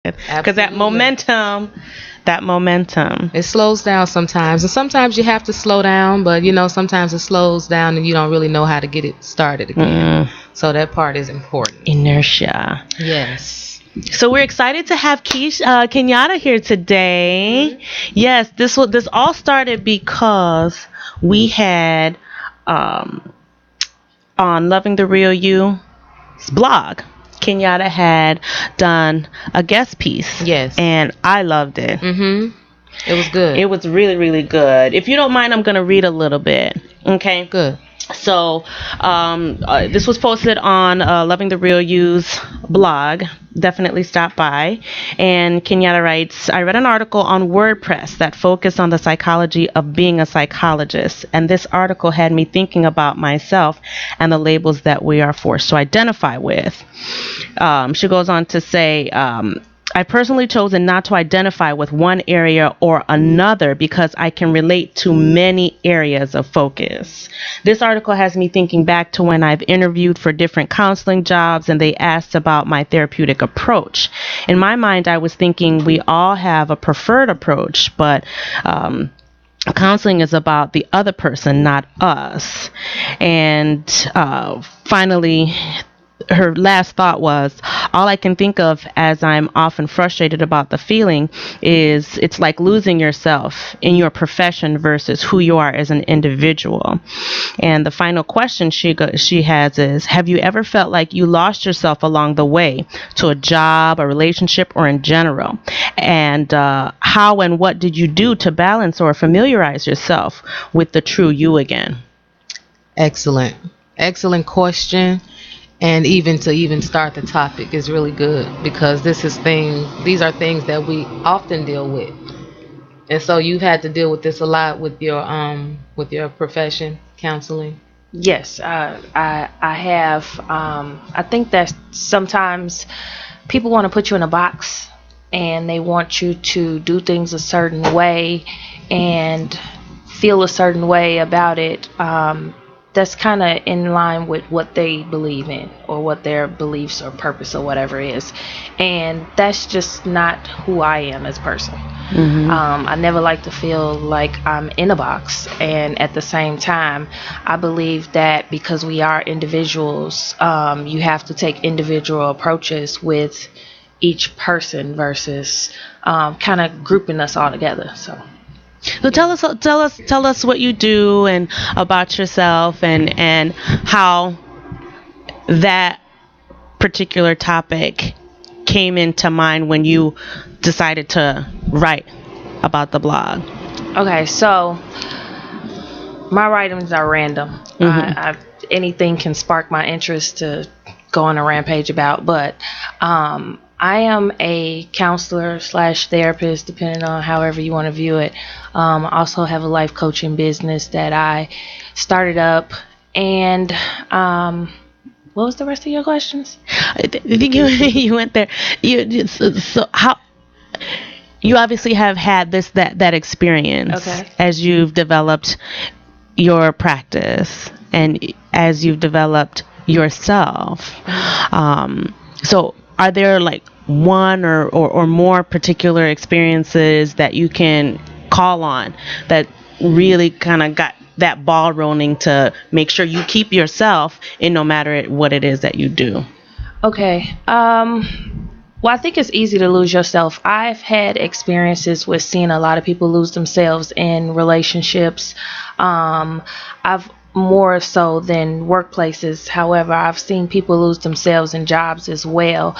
Because that momentum. It slows down sometimes, and sometimes you have to slow down, but sometimes it slows down and you don't really know how to get it started again. So that part is important. Inertia. Yes. So we're excited to have Kenyatta here today. Yes, this all started because we had on Loving the Real You's blog, Kenyatta had done a guest piece. Yes. And I loved it. It was good. It was really, really good. If you don't mind, I'm going to read a little bit. Okay? Good. So this was posted on Loving the Real You's blog. Definitely stop by. And Kenyatta writes, I read an article on WordPress that focused on the psychology of being a psychologist. And this article had me thinking about myself and the labels that we are forced to identify with. She goes on to say, I personally chosen not to identify with one area or another because I can relate to many areas of focus. This article has me thinking back to when I've interviewed for different counseling jobs and they asked about my therapeutic approach. In my mind, I was thinking we all have a preferred approach, but counseling is about the other person, not us. And finally, her last thought was, all I can think of as I'm often frustrated about the feeling is it's like losing yourself in your profession versus who you are as an individual. And the final question she has is, have you ever felt like you lost yourself along the way to a job, a relationship, or in general? And how and what did you do to balance or familiarize yourself with the true you again? Excellent question. And even to start the topic is really good because these are things that we often deal with. And so you've had to deal with this a lot with your profession, counseling. Yes, I have. I think that sometimes people want to put you in a box and they want you to do things a certain way and feel a certain way about it. That's kind of in line with what they believe in or what their beliefs or purpose or whatever is. And that's just not who I am as a person. I never like to feel like I'm in a box. And at the same time, I believe that because we are individuals, you have to take individual approaches with each person versus kind of grouping us all together. So tell us what you do and about yourself and how that particular topic came into mind when you decided to write about the blog. Okay, so my writings are random. Anything can spark my interest to go on a rampage about, but I am a counselor / therapist, depending on however you want to view it. I also have a life coaching business that I started up. And what was the rest of your questions? I think you went there. So how you obviously have had that experience as you've developed your practice and as you've developed yourself. So are there like one or more particular experiences that you can call on that really kind of got that ball rolling to make sure you keep yourself in no matter what it is that you do? Okay. Well, I think it's easy to lose yourself. I've had experiences with seeing a lot of people lose themselves in relationships. I've more so than workplaces. However, I've seen people lose themselves in jobs as well.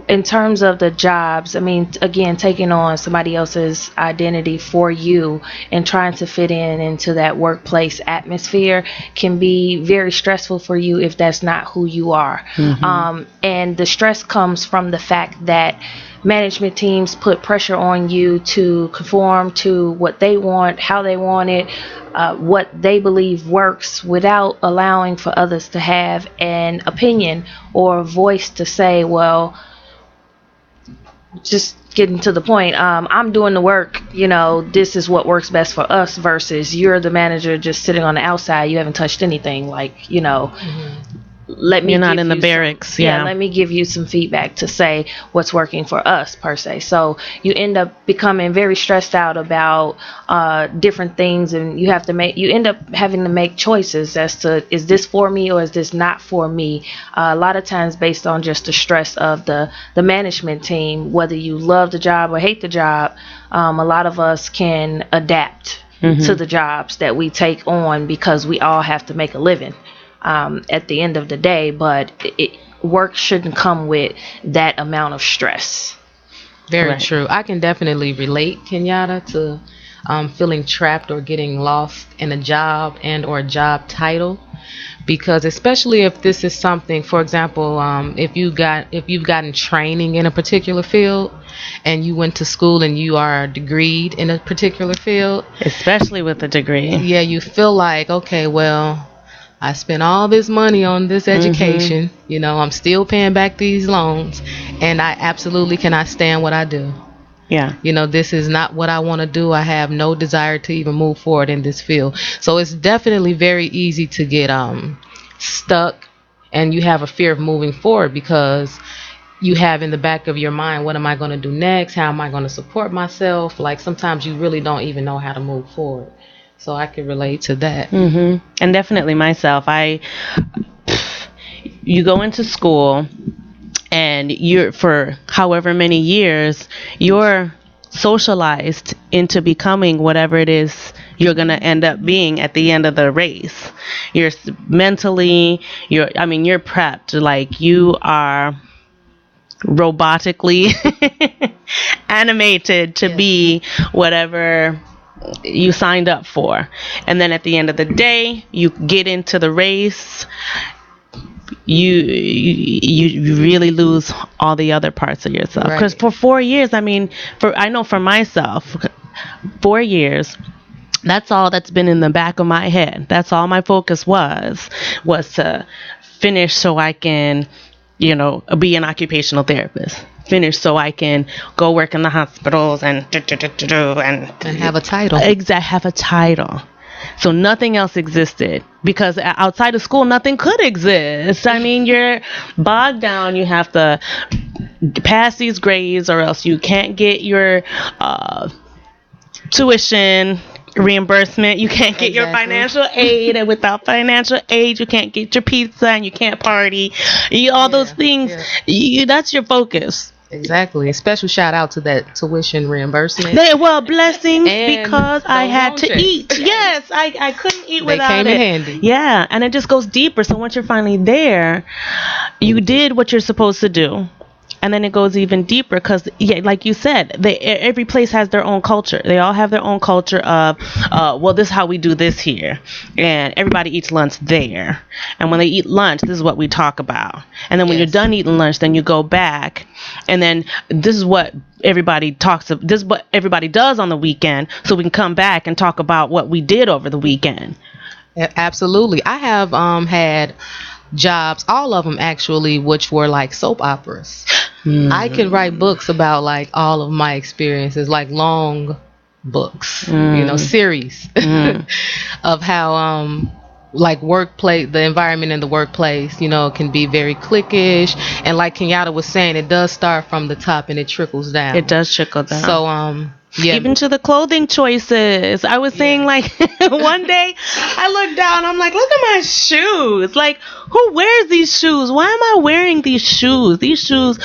In terms of the jobs, I mean, again, taking on somebody else's identity for you and trying to fit into that workplace atmosphere can be very stressful for you if that's not who you are. And the stress comes from the fact that management teams put pressure on you to conform to what they want, how they want it, what they believe works, without allowing for others to have an opinion or a voice to say, well, just getting to the point, I'm doing the work, this is what works best for us, versus you're the manager just sitting on the outside, you haven't touched anything, let me You're not give in the you barracks. some, Yeah. let me give you some feedback to say what's working for us per se. So you end up becoming very stressed out about different things, and you end up having to make choices as to, is this for me or is this not for me? A lot of times based on just the stress of the management team, whether you love the job or hate the job. A lot of us can adapt to the jobs that we take on because we all have to make a living at the end of the day, but work shouldn't come with that amount of stress. Very true. I can definitely relate, Kenyatta, to feeling trapped or getting lost in a job and or job title, because especially if this is something, for example, if you've gotten training in a particular field and you went to school and you are degreed in a particular field, Especially with a degree. yeah, you feel like, okay, well, I spent all this money on this education, I'm still paying back these loans, and I absolutely cannot stand what I do. Yeah. This is not what I want to do. I have no desire to even move forward in this field. So it's definitely very easy to get stuck, and you have a fear of moving forward because you have in the back of your mind, what am I going to do next? How am I going to support myself? Like sometimes you really don't even know how to move forward. So I can relate to that. And definitely myself. You go into school, and you're, for however many years, you're socialized into becoming whatever it is you're going to end up being at the end of the race. You're mentally, you're prepped. Like, you are robotically animated to be whatever you signed up for. And then at the end of the day, you get into the race, you really lose all the other parts of yourself. Because for 4 years, I know for myself, 4 years, that's all that's been in the back of my head. That's all my focus was to finish so I can, be an occupational therapist. Finish so I can go work in the hospitals and have a title. Exactly, have a title. So nothing else existed, because outside of school, nothing could exist. You're bogged down. You have to pass these grades, or else you can't get your tuition reimbursement. You can't get your financial aid, and without financial aid, you can't get your pizza, and you can't party. Those things. That's your focus. Exactly. A special shout out to that tuition reimbursement. Blessings, because I had to eat. Yes, I couldn't eat without it. They came in handy. Yeah, and it just goes deeper. So once you're finally there, you did what you're supposed to do. And then it goes even deeper because, like you said, every place has their own culture. They all have their own culture of, this is how we do this here. And everybody eats lunch there. And when they eat lunch, this is what we talk about. And then when you're done eating lunch, then you go back. And then this is what everybody this is what everybody does on the weekend. So we can come back and talk about what we did over the weekend. Absolutely. I have had jobs, all of them actually, which were like soap operas. I can write books about like all of my experiences, like long books, series of how like workplace, the environment in the workplace, can be very cliquish, and like Kenyatta was saying, it does start from the top and it trickles down. It does trickle down. So even to the clothing choices. I was saying, like, one day I looked down, I'm like, look at my shoes. Like, who wears these shoes? Why am I wearing these shoes? These shoes,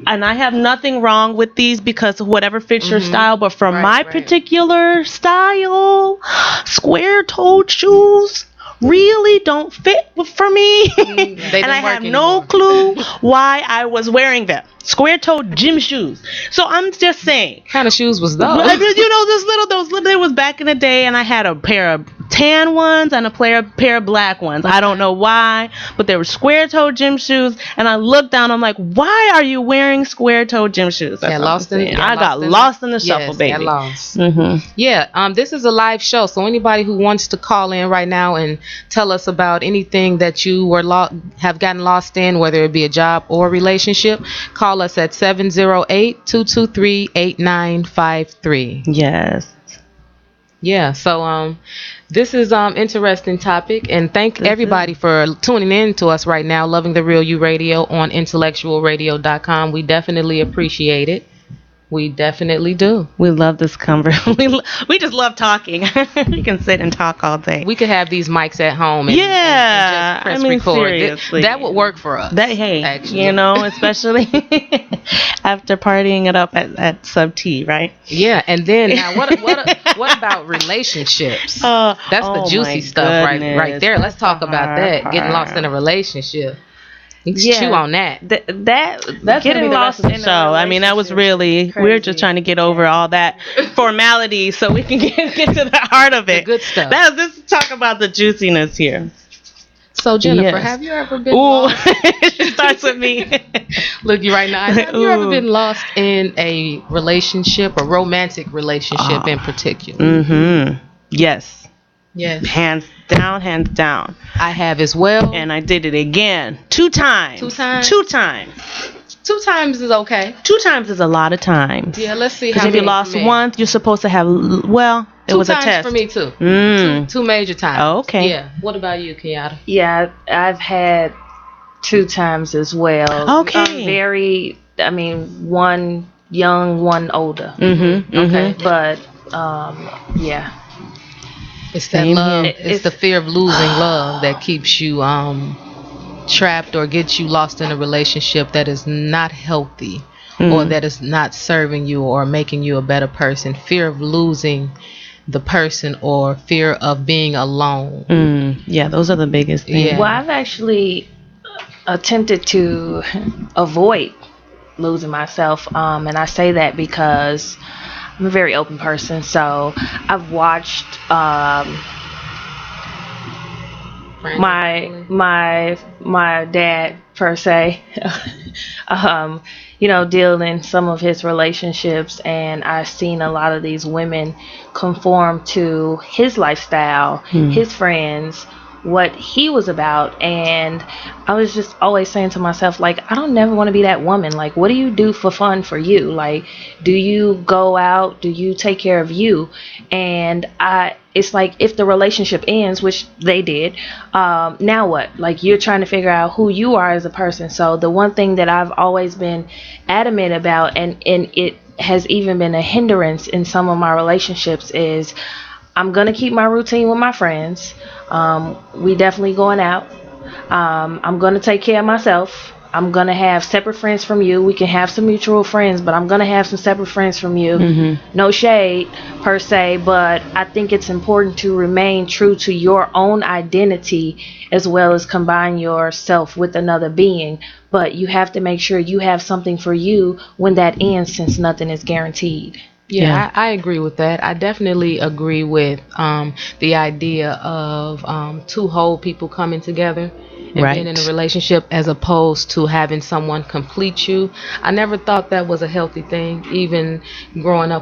and I have nothing wrong with these, because whatever fits your style, but for my particular style, square-toed shoes really don't fit for me. And I have no clue why I was wearing them. Square-toed gym shoes. So I'm just saying. What kind of shoes was those? They was back in the day, and I had a pair of tan ones and a pair of black ones. I don't know why, but they were square-toed gym shoes, and I looked down, I'm like, why are you wearing square-toed gym shoes? I got lost in the shuffle, baby. This is a live show, so anybody who wants to call in right now and tell us about anything that you have gotten lost in, whether it be a job or a relationship, call us at 708-223-8953. Yes. Yeah, so this is interesting topic, and thank everybody for tuning in to us right now, Loving the Real You Radio on IntellectualRadio.com. We definitely appreciate it. We definitely do. We love this conversation. We just love talking. We can sit and talk all day. We could have these mics at home and, yeah, and just press I mean, record. seriously. That would work for us. Hey, actually. you know, especially after partying it up at Sub T, right? Yeah, and then now what about relationships? That's the juicy stuff right there. Let's talk about that. Getting lost in a relationship. You can chew on that. That's getting lost in the show. I mean, that was really we're just trying to get over all that formality so we can get to the heart of it. The good stuff. Let's talk about the juiciness here. So Jennifer, have you ever been lost? She starts with me. Look you right now. Have you ever been lost in a relationship, a romantic relationship in particular? Mm-hmm. Yes. Yes. Hands down. I have as well. And I did it again. 2 times. 2 times? 2 times. 2 times is okay. 2 times is a lot of times. Yeah, let's see how many. Because if you lost once, you're supposed to have, it was a test. 2 times for me too. 2 major times. Oh, okay. Yeah. What about you, Kenyatta? Yeah, I've had 2 times as well. Okay. One young, one older. Mm-hmm. Okay. But, yeah. It's that love. It's the fear of losing love that keeps you trapped or gets you lost in a relationship that is not healthy or that is not serving you or making you a better person. Fear of losing the person or fear of being alone. Yeah, those are the biggest things. Yeah. Well, I've actually attempted to avoid losing myself, and I say that because I'm a very open person, so I've watched my dad per se, deal in some of his relationships, and I've seen a lot of these women conform to his lifestyle, his friends, what he was about, and I was just always saying to myself, like, I don't never want to be that woman. Like, what do you do for fun for you? Like, do you go out? Do you take care of you? And it's like, if the relationship ends, which they did, now what? Like, you're trying to figure out who you are as a person. So the one thing that I've always been adamant about, and it has even been a hindrance in some of my relationships, is I'm going to keep my routine with my friends. We definitely going out. I'm going to take care of myself. I'm going to have separate friends from you. We can have some mutual friends, but I'm going to have some separate friends from you. Mm-hmm. No shade per se, but I think it's important to remain true to your own identity as well as combine yourself with another being. But you have to make sure you have something for you when that ends, since nothing is guaranteed. Yeah, I agree with that. I definitely agree with the idea of 2 whole people coming together and being in a relationship, as opposed to having someone complete you. I never thought that was a healthy thing, even growing up.